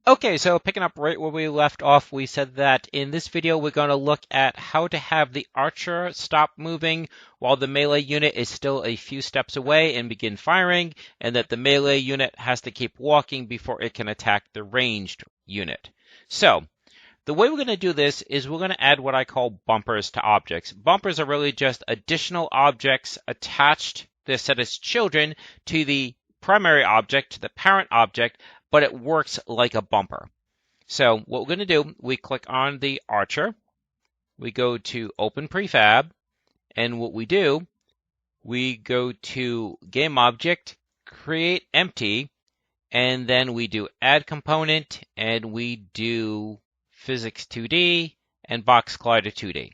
Okay, so picking up right where we left off, we said that in this video we're going to look at how to have the archer stop moving while the melee unit is still a few steps away and begin firing, and that the melee unit has to keep walking before it can attack the ranged unit. So, the way we're going to do this is we're going to add what I call bumpers to objects. Bumpers are really just additional objects attached, they're set as children, to the primary object, to the parent object, but it works like a bumper. So what we're going to do, we click on the archer, we go to open prefab, and what we do, we go to game object, create empty, and then we do add component, and we do physics 2D and box collider 2D.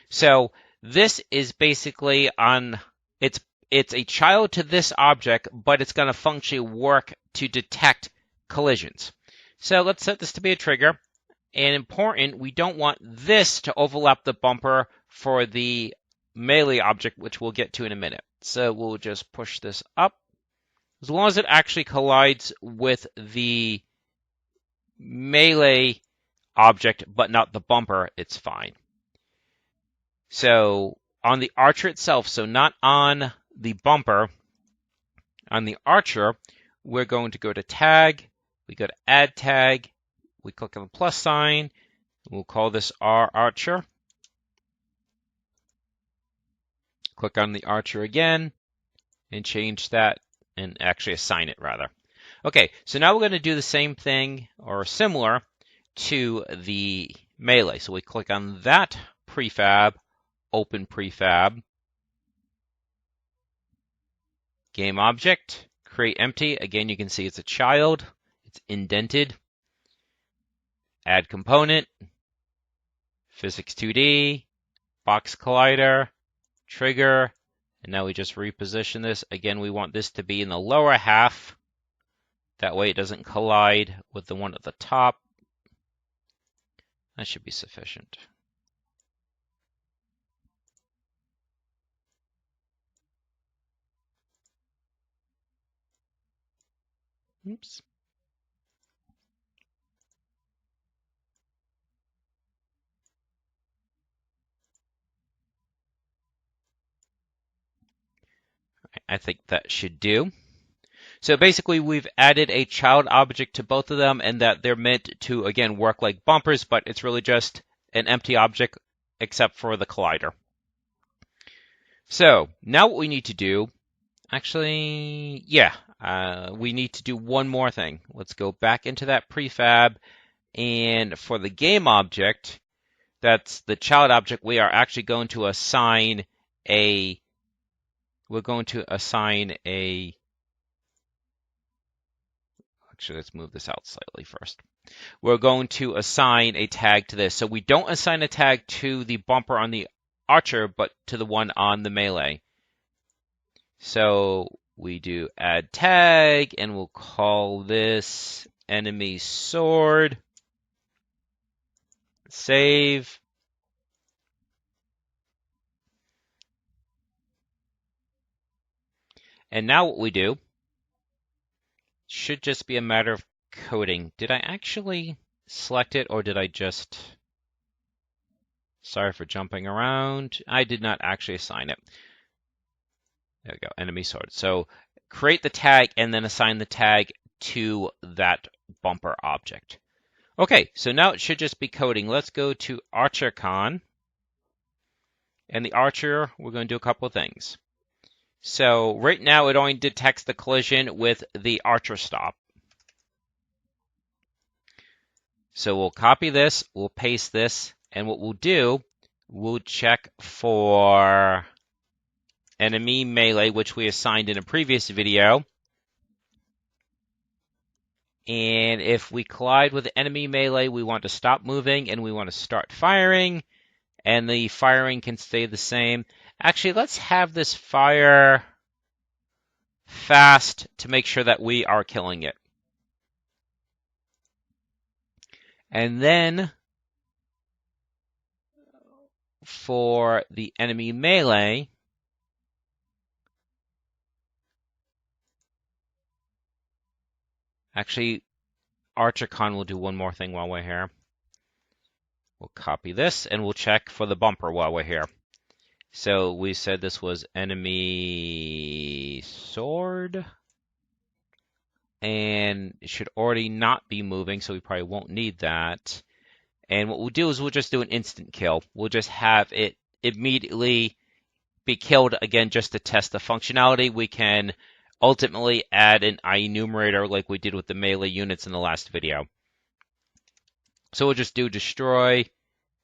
So this is basically it's a child to this object, but it's going to functionally work to detect collisions. So let's set this to be a trigger. And important, we don't want this to overlap the bumper for the melee object, which we'll get to in a minute. So we'll just push this up. As long as it actually collides with the melee object, but not the bumper, it's fine. So on the archer itself, so not on the bumper, on the archer, we're going to go to tag, we go to add tag, we click on the plus sign, we'll call this our archer. Click on the archer again and change that, and actually assign it rather. Okay, so now we're going to do the same thing or similar to the melee. So we click on that prefab, open prefab, game object, create empty. Again, you can see it's a child, it's indented. Add component, physics 2D, box collider, trigger, and now we just reposition this. Again, we want this to be in the lower half. That way it doesn't collide with the one at the top. That should be sufficient. Oops. I think that should do. So basically we've added a child object to both of them, and that they're meant to, again, work like bumpers, but it's really just an empty object except for the collider. So now what we need to do, actually, we need to do one more thing. Let's go back into that prefab, and for the game object, that's the child object, we are actually going to assign a, actually, let's move this out slightly first. We're going to assign a tag to this. So we don't assign a tag to the bumper on the archer, but to the one on the melee. So we do add tag, and we'll call this enemy sword. Save. And now what we do should just be a matter of coding. Did I actually select it, or did I just... Sorry for jumping around. I did not actually assign it. There we go, enemy sword. So create the tag and then assign the tag to that bumper object. Okay, so now it should just be coding. Let's go to ArcherCon. And the archer, we're going to do a couple of things. So right now it only detects the collision with the archer stop. So we'll copy this, we'll paste this, and what we'll do, we'll check for enemy melee, which we assigned in a previous video. And if we collide with enemy melee, we want to stop moving and we want to start firing. And the firing can stay the same. Actually, let's have this fire fast to make sure that we are killing it. And then for the enemy melee, actually, archer con, we'll do one more thing while we're here. We'll copy this and we'll check for the bumper while we're here. So we said this was enemy sword. And it should already not be moving, so we probably won't need that. And what we'll do is we'll just do an instant kill. We'll just have it immediately be killed again just to test the functionality. We can ultimately add an enumerator like we did with the melee units in the last video. So we'll just do destroy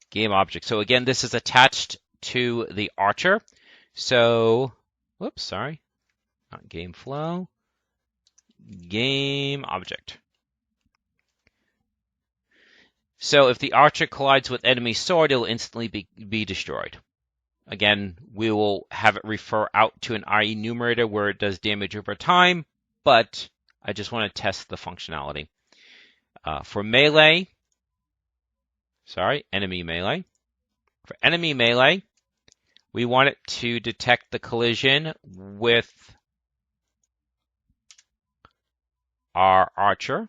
game object. So again, this is attached to the archer. So, whoops, sorry, not game flow, game object. So if the archer collides with enemy sword, it'll instantly be destroyed. Again, we will have it refer out to an enumerator where it does damage over time, but I just want to test the functionality. For melee, enemy melee. For enemy melee, we want it to detect the collision with our archer.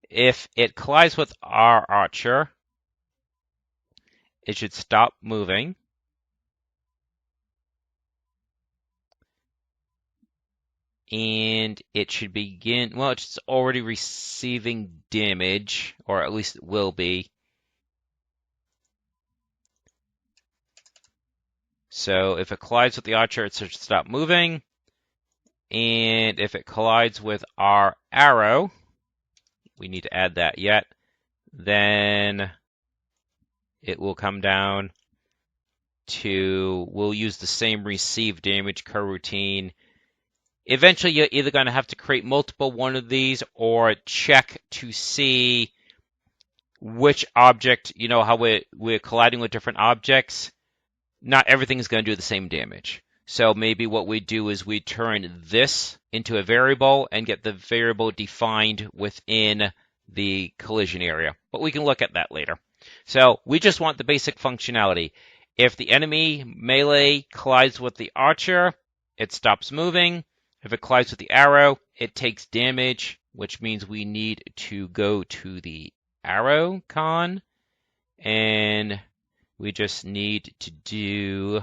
If it collides with our archer, it should stop moving. And it should begin, well, it's already receiving damage, or at least it will be. So if it collides with the archer, it should stop moving. And if it collides with our arrow, we need to add that yet, then it will come down to, we'll use the same receive damage coroutine. Eventually, you're either going to have to create multiple one of these or check to see which object, you know, how we're colliding with different objects. Not everything is going to do the same damage. So maybe what we do is we turn this into a variable and get the variable defined within the collision area. But we can look at that later. So we just want the basic functionality. If the enemy melee collides with the archer, it stops moving. If it collides with the arrow, it takes damage, which means we need to go to the arrow con, and we just need to do,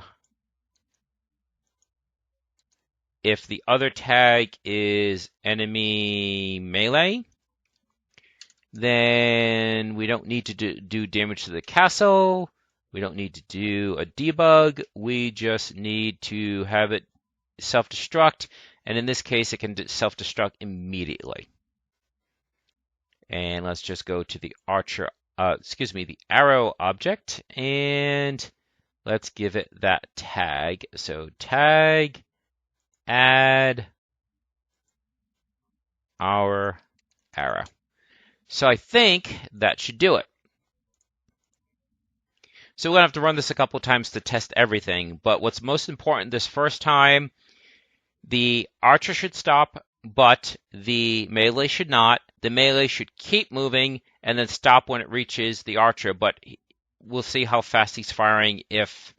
if the other tag is enemy melee, then we don't need to do damage to the castle. We don't need to do a debug. We just need to have it self-destruct. And in this case, it can self-destruct immediately. And let's just go to the the arrow object, and let's give it that tag. So tag add our arrow. So I think that should do it. So we're going to have to run this a couple times to test everything. But what's most important this first time, the archer should stop, but the melee should not. The melee should keep moving and then stop when it reaches the archer. But we'll see how fast he's firing if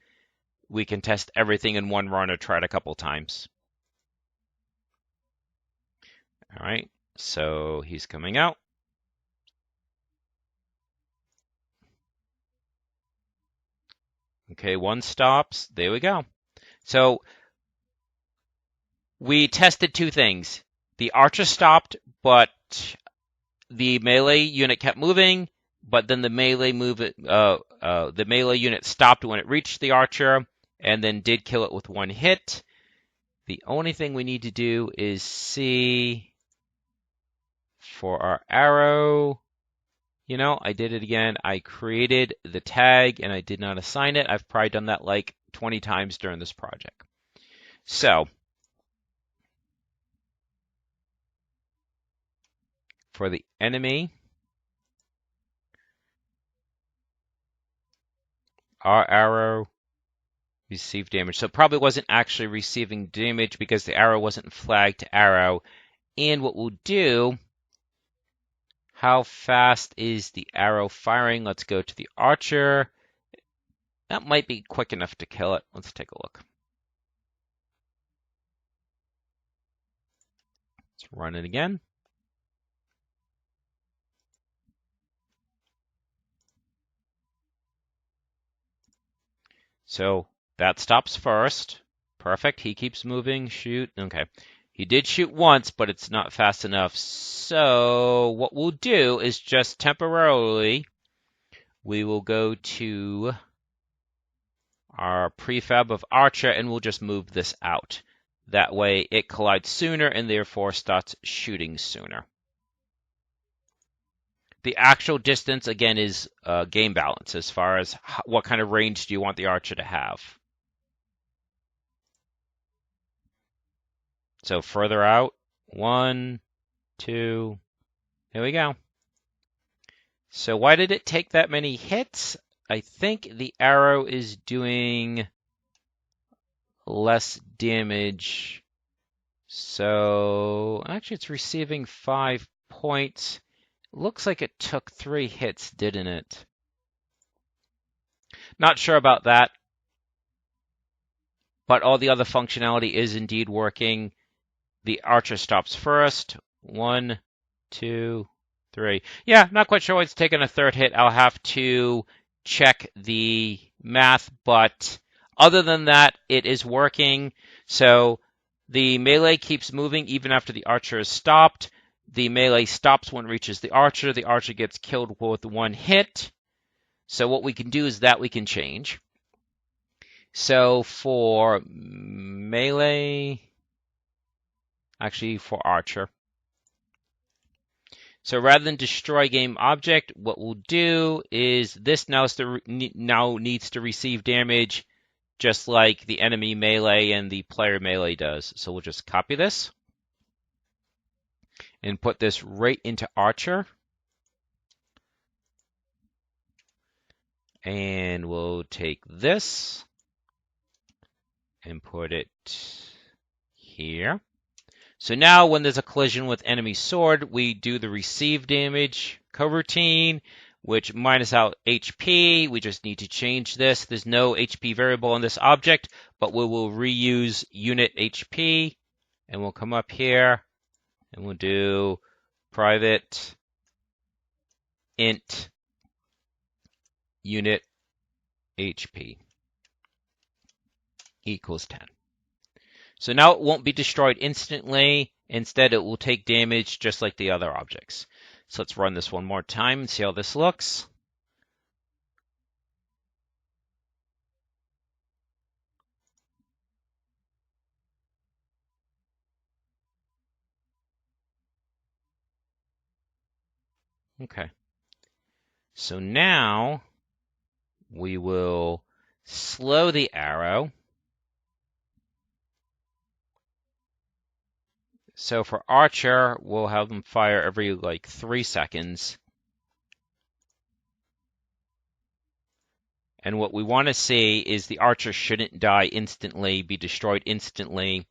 we can test everything in one run or try it a couple times. All right, so he's coming out. Okay, one stops. There we go. So we tested two things. The archer stopped, but the melee unit kept moving. But then the melee unit stopped when it reached the archer, and then did kill it with one hit. The only thing we need to do is see for our arrow. You know, I did it again. I created the tag and I did not assign it. I've probably done that like 20 times during this project. So for the enemy, our arrow received damage. So it probably wasn't actually receiving damage because the arrow wasn't flagged to arrow. And what we'll do, how fast is the arrow firing? Let's go to the archer. That might be quick enough to kill it. Let's take a look. Let's run it again. So that stops first. Perfect. He keeps moving. Shoot. Okay. He did shoot once, but it's not fast enough. So what we'll do is just temporarily, we will go to our prefab of Archer and we'll just move this out. That way it collides sooner and therefore starts shooting sooner. The actual distance, again, is game balance as far as what kind of range do you want the Archer to have. So further out, 1, 2, here we go. So why did it take that many hits? I think the arrow is doing less damage. So actually it's receiving 5 points. Looks like it took 3 hits, didn't it? Not sure about that, but all the other functionality is indeed working. The Archer stops first. 1, 2, 3. Yeah, not quite sure why it's taking a 3rd hit. I'll have to check the math, but other than that, it is working. So the melee keeps moving even after the Archer is stopped. The melee stops when it reaches the Archer. The Archer gets killed with 1 hit. So what we can do is that we can change. So for melee, actually for Archer. So rather than destroy game object, what we'll do is this now needs to receive damage just like the enemy melee and the player melee does. So we'll just copy this and put this right into Archer. And we'll take this and put it here. So now when there's a collision with enemy sword, we do the receive damage coroutine, which minus out HP. We just need to change this. There's no HP variable on this object, but we will reuse unit HP. And we'll come up here and we'll do private int unit HP equals 10. So now it won't be destroyed instantly. Instead, it will take damage just like the other objects. So let's run this one more time and see how this looks. Okay. So now we will slow the arrow. So for Archer, we'll have them fire every like 3 seconds. And what we want to see is the Archer shouldn't die instantly, be destroyed instantly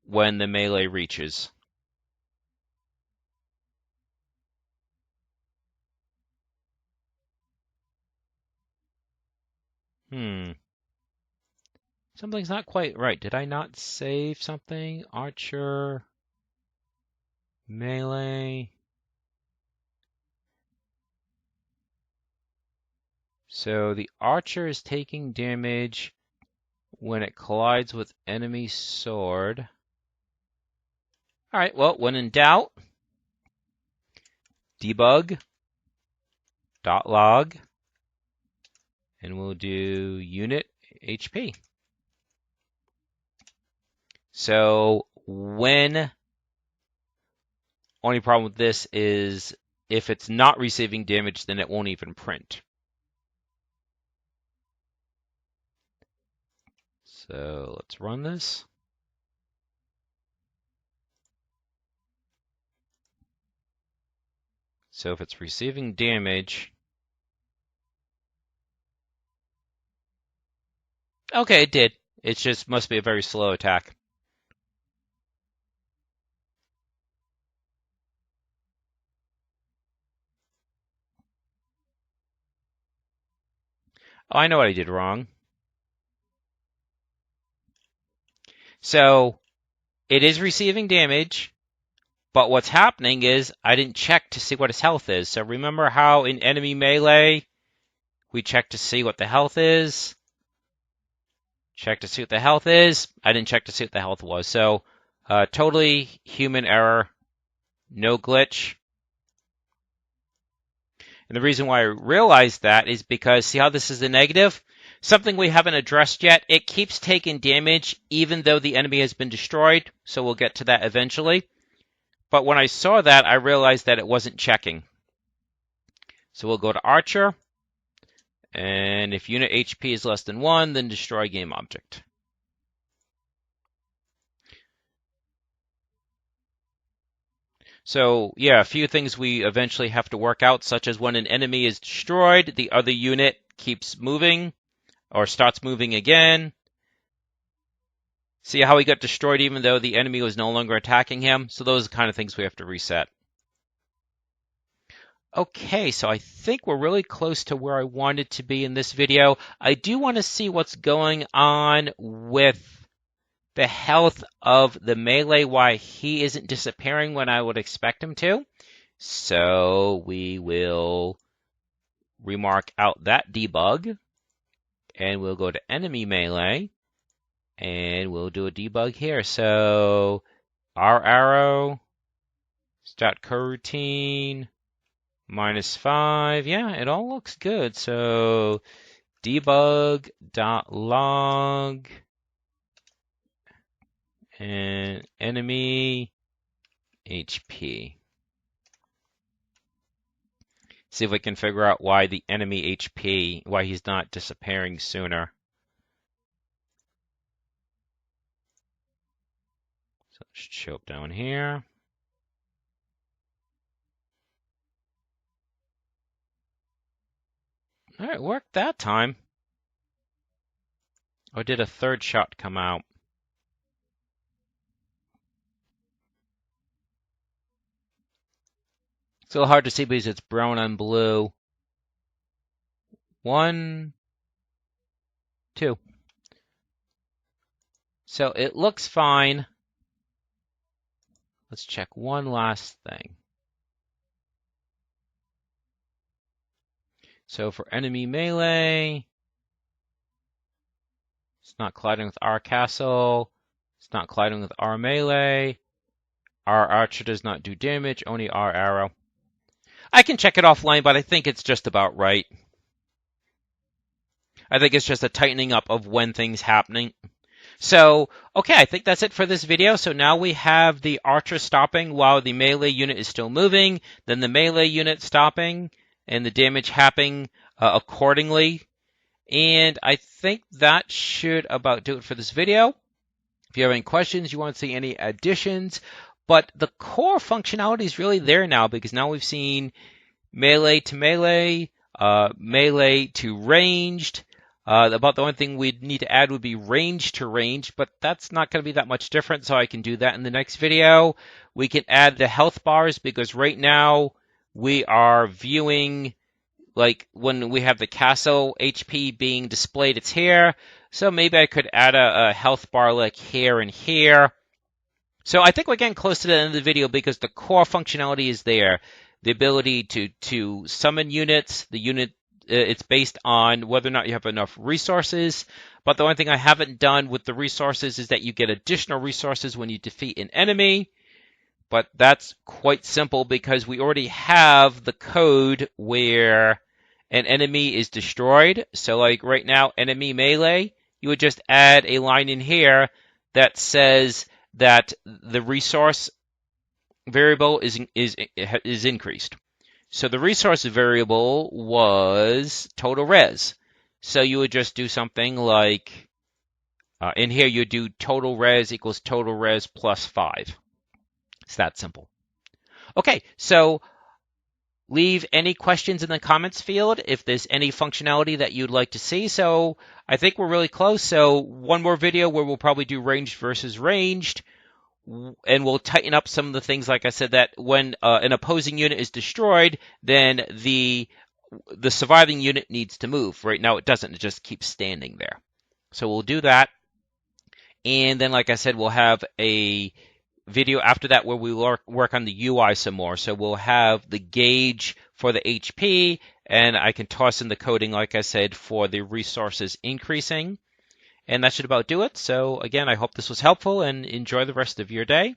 when the melee reaches. Something's not quite right. Did I not save something? Archer, melee. So the Archer is taking damage when it collides with enemy sword. All right, well, when in doubt, debug.log, and we'll do unit HP. So only problem with this is if it's not receiving damage, then it won't even print. So let's run this. So if it's receiving damage, okay, it did. It just must be a very slow attack. Oh, I know what I did wrong. So it is receiving damage, but what's happening is I didn't check to see what his health is. So remember how in enemy melee, we check to see what the health is? Check to see what the health is. I didn't check to see what the health was. So totally human error, no glitch. And the reason why I realized that is because, see how this is a negative? Something we haven't addressed yet. It keeps taking damage even though the enemy has been destroyed. So we'll get to that eventually. But when I saw that, I realized that it wasn't checking. So we'll go to Archer. And if unit HP is less than 1, then destroy game object. So, yeah, a few things we eventually have to work out, such as when an enemy is destroyed, the other unit keeps moving or starts moving again. See how he got destroyed even though the enemy was no longer attacking him? So those are the kind of things we have to reset. Okay, so I think we're really close to where I wanted to be in this video. I do want to see what's going on with the health of the melee, why he isn't disappearing when I would expect him to. So we will remark out that debug, and we'll go to enemy melee, and we'll do a debug here. So R arrow, start coroutine, -5. Yeah, it all looks good. So debug.log and enemy HP. See if we can figure out why the enemy HP, why he's not disappearing sooner. So let's show up down here. All right, worked that time. Or did a third shot come out? It's a little hard to see because it's brown on blue. 1, 2. So it looks fine. Let's check one last thing. So for enemy melee, it's not colliding with our castle. It's not colliding with our melee. Our archer does not do damage, only our arrow. I can check it offline, but I think it's just about right. I think it's just a tightening up of when things happening. So, okay, I think that's it for this video. So now we have the archer stopping while the melee unit is still moving, then the melee unit stopping, and the damage happening accordingly. And I think that should about do it for this video. If you have any questions, you want to see any additions, but the core functionality is really there now because now we've seen melee to melee, melee to ranged. About the only thing we'd need to add would be range to range, but that's not going to be that much different, so I can do that in the next video. We can add the health bars because right now we are viewing, like when we have the castle HP being displayed, it's here. So maybe I could add a health bar like here and here. So I think we're getting close to the end of the video because the core functionality is there. The ability to summon units, the unit, it's based on whether or not you have enough resources. But the only thing I haven't done with the resources is that you get additional resources when you defeat an enemy. But that's quite simple because we already have the code where an enemy is destroyed. So like right now, enemy melee, you would just add a line in here that says that the resource variable is increased. So the resource variable was total res. So you would just do something like, in here you do total res equals total res plus 5. It's that simple. Okay, so leave any questions in the comments field if there's any functionality that you'd like to see. So I think we're really close. So one more video where we'll probably do ranged versus ranged. And we'll tighten up some of the things, like I said, that when an opposing unit is destroyed, then the surviving unit needs to move. Right now it doesn't. It just keeps standing there. So we'll do that. And then, like I said, we'll have a video after that where we work on the UI some more. So we'll have the gauge for the HP, and I can toss in the coding, like I said, for the resources increasing. And that should about do it. So again, I hope this was helpful and enjoy the rest of your day.